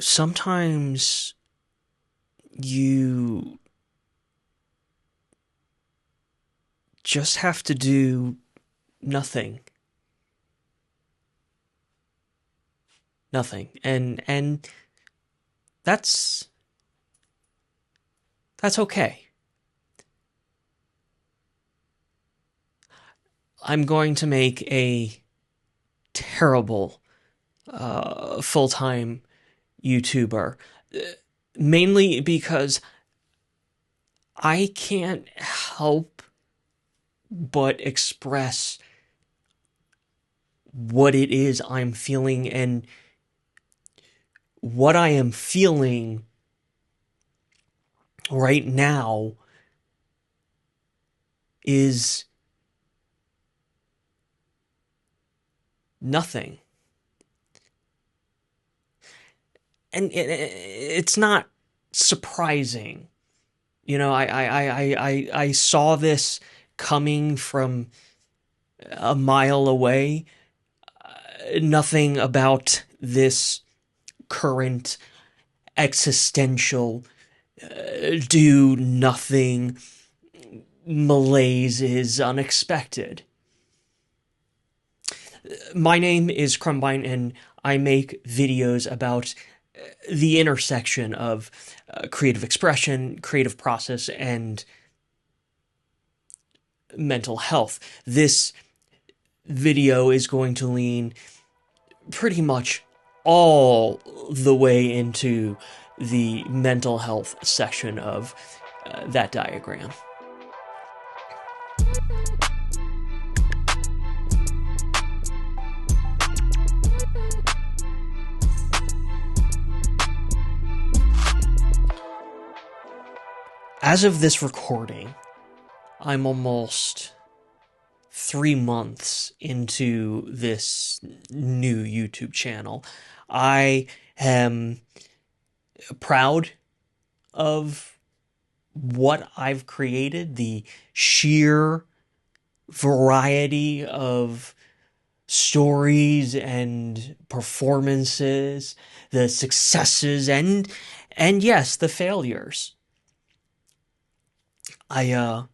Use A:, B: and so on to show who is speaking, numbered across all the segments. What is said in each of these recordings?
A: sometimes you just have to do nothing. Nothing. And that's okay. I'm going to make a terrible full-time YouTuber, mainly because I can't help but express what it is I'm feeling, and what I am feeling right now is nothing. And it's not surprising. You know, I saw this coming from a mile away. Nothing about this current existential do nothing malaise is unexpected. My name is Krumbine, and I make videos about the intersection of creative expression, creative process, and mental health. This video is going to lean pretty much all the way into the mental health section of that diagram. As of this recording, I'm almost 3 months into this new YouTube channel. I am proud of what I've created, the sheer variety of stories and performances, the successes and yes, the failures. I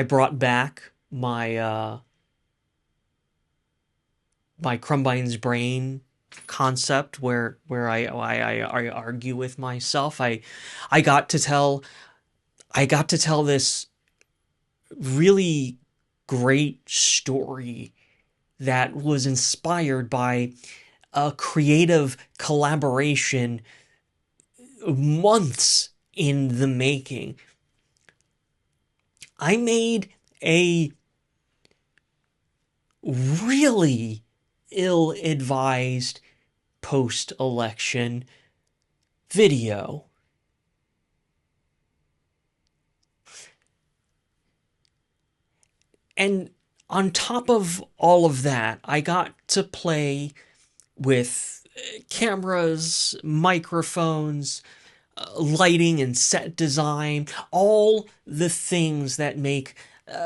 A: brought back my my Krumbine's brain concept where I argue with myself. I got to tell this really great story that was inspired by a creative collaboration months in the making. I made a really ill-advised post-election video. And on top of all of that, I got to play with cameras, microphones, lighting and set design, all the things that make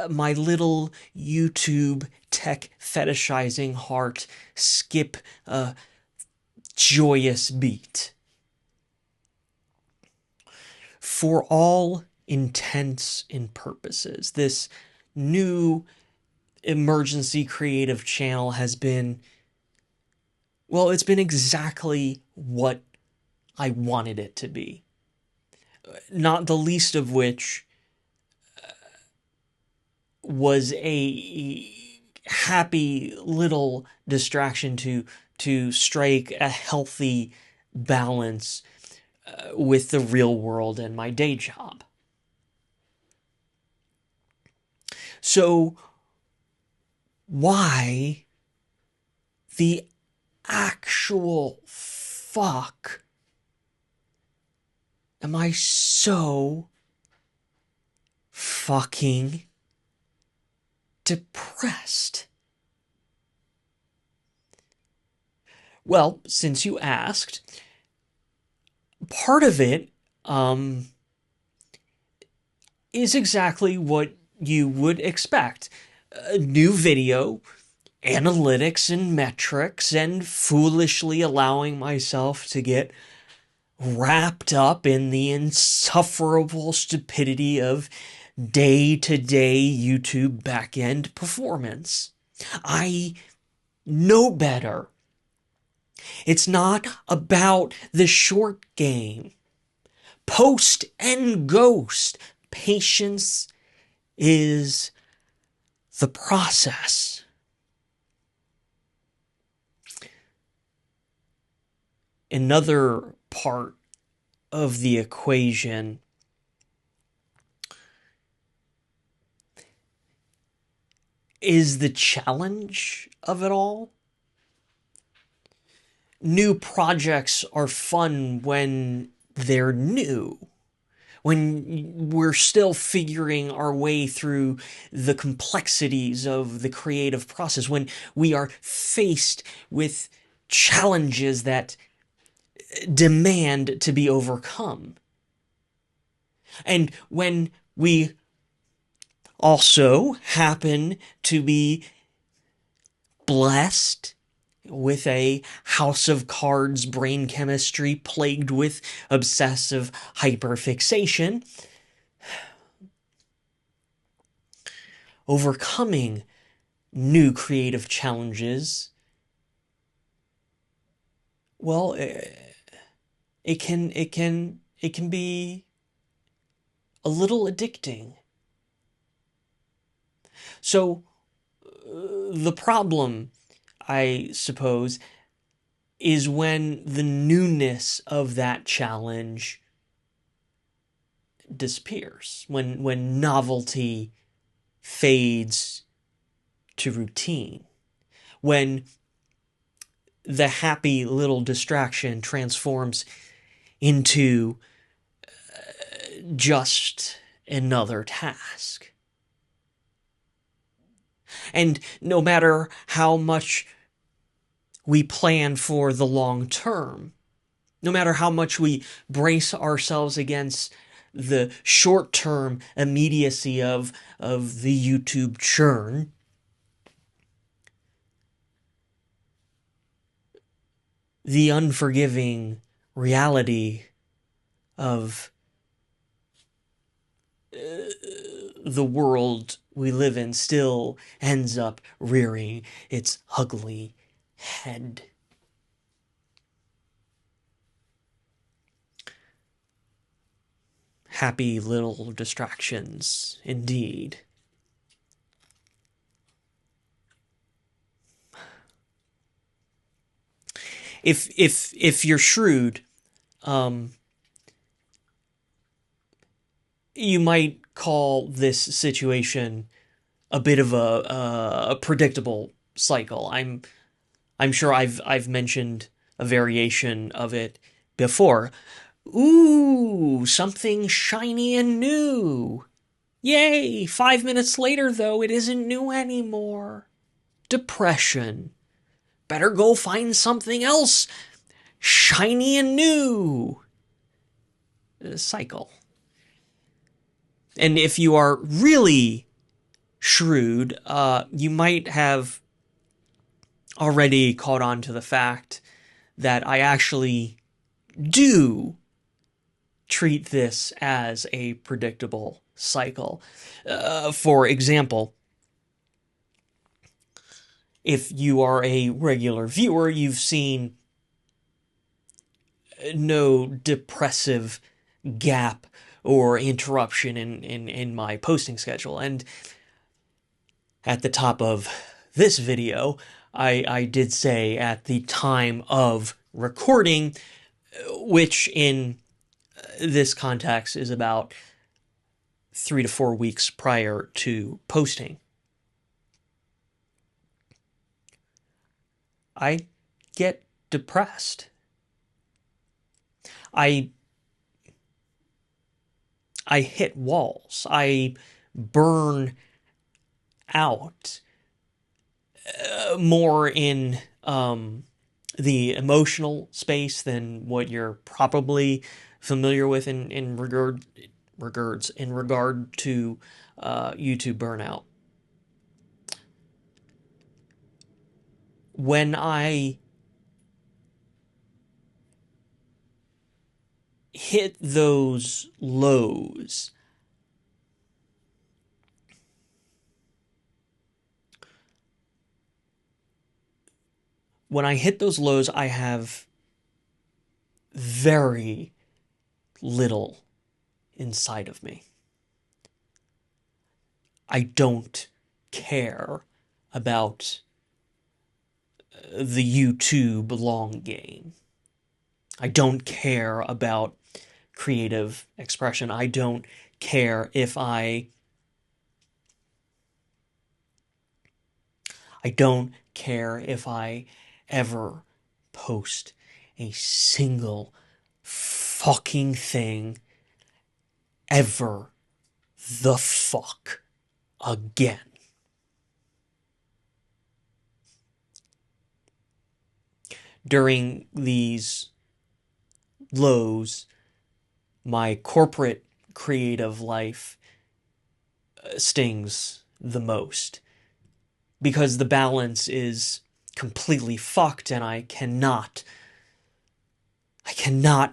A: my little YouTube tech fetishizing heart skip a joyous beat. For all intents and purposes, this new emergency creative channel has been, well, it's been exactly what I wanted it to be. Not the least of which was a happy little distraction to strike a healthy balance with the real world and my day job. So why the actual fuck am I so fucking depressed? Well, since you asked, part of it is exactly what you would expect. A new video, analytics and metrics and foolishly allowing myself to get wrapped up in the insufferable stupidity of day-to-day YouTube backend performance. I know better. It's not about the short game. Post and ghost. Patience is the process. Another part of the equation is the challenge of it all. New projects are fun when they're new, when we're still figuring our way through the complexities of the creative process, when we are faced with challenges that demand to be overcome. And when we also happen to be blessed with a house of cards brain chemistry plagued with obsessive hyperfixation, overcoming new creative challenges, well, it can be a little addicting. So the problem, I suppose, is when the newness of that challenge disappears, when novelty fades to routine, when the happy little distraction transforms into just another task. And no matter how much we plan for the long term, no matter how much we brace ourselves against the short-term immediacy of the YouTube churn, the unforgiving reality of the world we live in still ends up rearing its ugly head. Happy little distractions, indeed. If you're shrewd, you might call this situation a bit of a predictable cycle. I'm sure I've mentioned a variation of it before. Ooh, something shiny and new. Yay! 5 minutes later, though, it isn't new anymore. Depression. Better go find something else shiny and new. Cycle. And if you are really shrewd, you might have already caught on to the fact that I actually do treat this as a predictable cycle. For example, if you are a regular viewer, you've seen no depressive gap or interruption in my posting schedule. And at the top of this video, I did say at the time of recording, which in this context is about 3 to 4 weeks prior to posting, I get depressed. I hit walls. I burn out more in the emotional space than what you're probably familiar with in regard to YouTube burnout. when I hit those lows, I have very little inside of me. I don't care about the YouTube long game. I don't care about creative expression. I don't care if I don't care if I ever post a single fucking thing ever the fuck again. During these lows, my corporate creative life stings the most because the balance is completely fucked and I cannot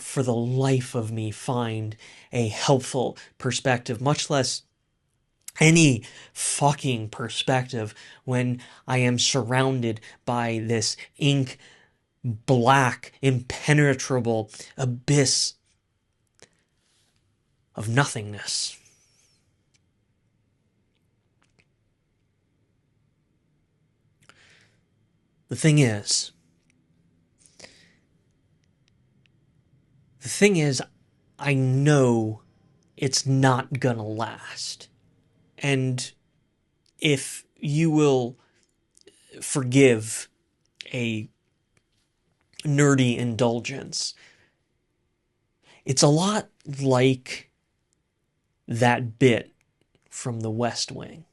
A: for the life of me find a helpful perspective, much less any fucking perspective, when I am surrounded by this ink black, impenetrable abyss of nothingness. The thing is, I know it's not gonna last. And if you will forgive a nerdy indulgence, it's a lot like that bit from The West Wing.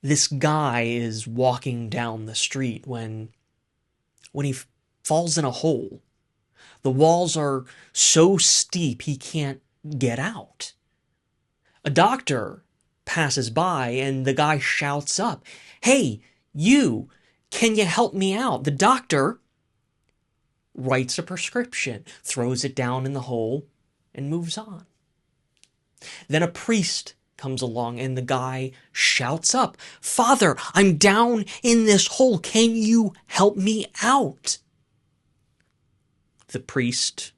A: This guy is walking down the street when he falls in a hole. The walls are so steep he can't get out. A doctor passes by and the guy shouts up, "Hey, you, can you help me out?" The doctor writes a prescription, throws it down in the hole, and moves on. Then a priest comes along and the guy shouts up, "Father, I'm down in this hole. Can you help me out?" The priest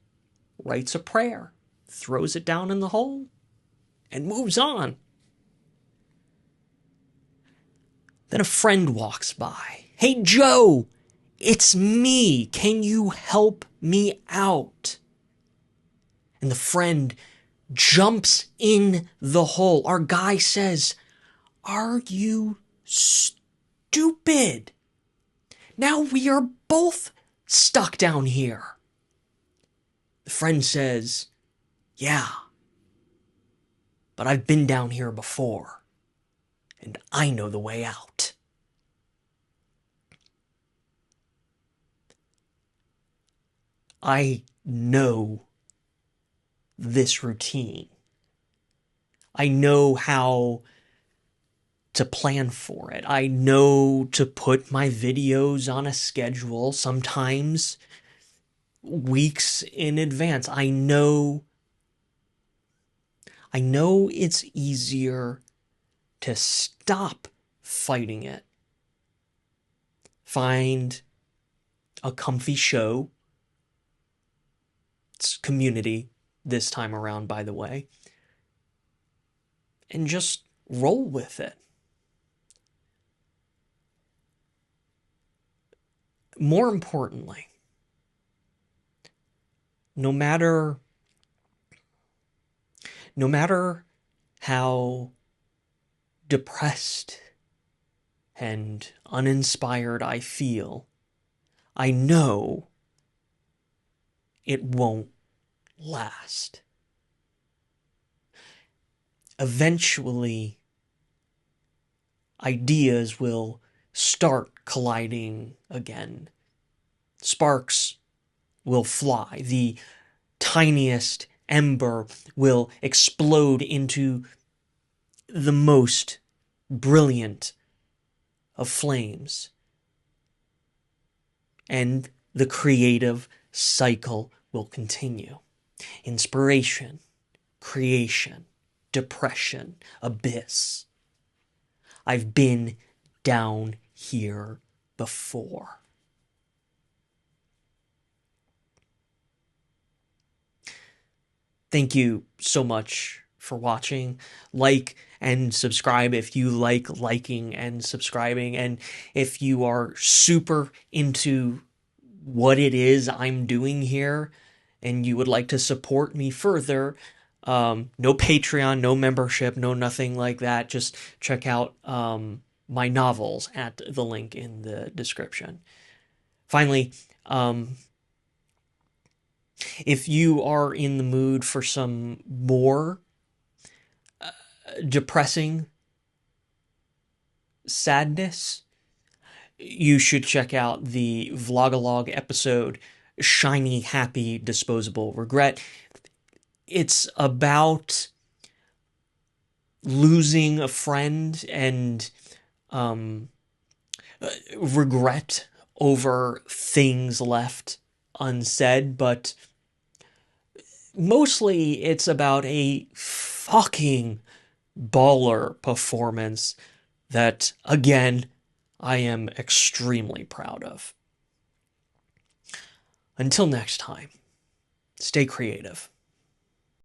A: writes a prayer, throws it down in the hole, and moves on. Then a friend walks by. "Hey, Joe, it's me. Can you help me out?" And the friend jumps in the hole. Our guy says, "Are you stupid? Now we are both stuck down here." The friend says, "Yeah, but I've been down here before, and I know the way out." I know this routine. I know how to plan for it. I know to put my videos on a schedule, sometimes weeks in advance. I know it's easier to stop fighting it. Find a comfy show. It's Community this time around, by the way. And just roll with it. More importantly, no matter how depressed and uninspired I feel, I know it won't last. Eventually, ideas will start colliding again. Sparks will fly. The tiniest ember will explode into the most brilliant of flames, and the creative cycle will continue. Inspiration, creation, depression, abyss. I've been down here before. Thank you so much for watching. Like and subscribe if you like liking and subscribing. And if you are super into what it is I'm doing here and you would like to support me further, no Patreon, no membership, no nothing like that. Just check out my novels at the link in the description. Finally, if you are in the mood for some more depressing sadness, you should check out the vlogalog episode, Shiny Happy Disposable Regret. It's about losing a friend and regret over things left unsaid, but mostly it's about a fucking baller performance that, again, I am extremely proud of. Until next time, stay creative.